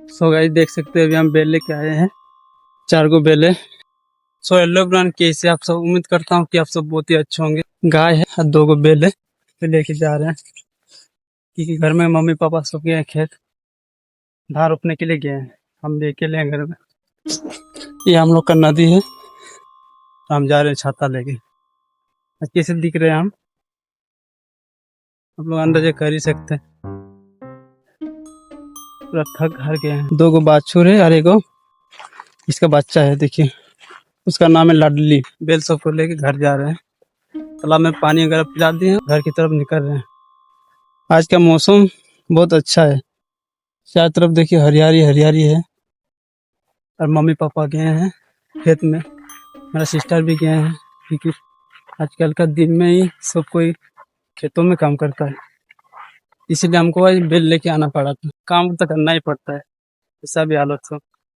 So guys देख सकते हैं अभी हम बेल लेके आए हैं 4 गो बेले। सो हेलो ब्रांड कैसे आप सब, उम्मीद करता हूँ कि आप सब बहुत ही अच्छे होंगे। गाय है और 2 गो बेले पे लेके जा रहे हैं क्योंकि घर में मम्मी पापा सब गए हैं खेत, धान रोपने के लिए गए हैं। हम लेके ले घर में। ये हम लोग का नदी है, हम जा रहे हैं छाता लेके। कैसे दिख रहे हैं हम आप लोग अंदाजा कर ही सकते हैं। पूरा थक हार गए हैं। 2 गो बाछुर है और एगो इसका बच्चा है, देखिए उसका नाम है लाडली। बेल सबको लेके घर जा रहे हैं, तालाब में पानी वगैरह पिला दिए हैं, घर की तरफ निकल रहे हैं। आज का मौसम बहुत अच्छा है, चारों तरफ देखिए हरियाली हरियाली है। और मम्मी पापा गए हैं खेत में, मेरा सिस्टर भी गए हैं क्योंकि आजकल का दिन में ही सब कोई खेतों में काम करता है, इसलिए हमको आज बेल लेके आना पड़ा था। काम तो करना ही पड़ता है, ऐसा भी हालत हो।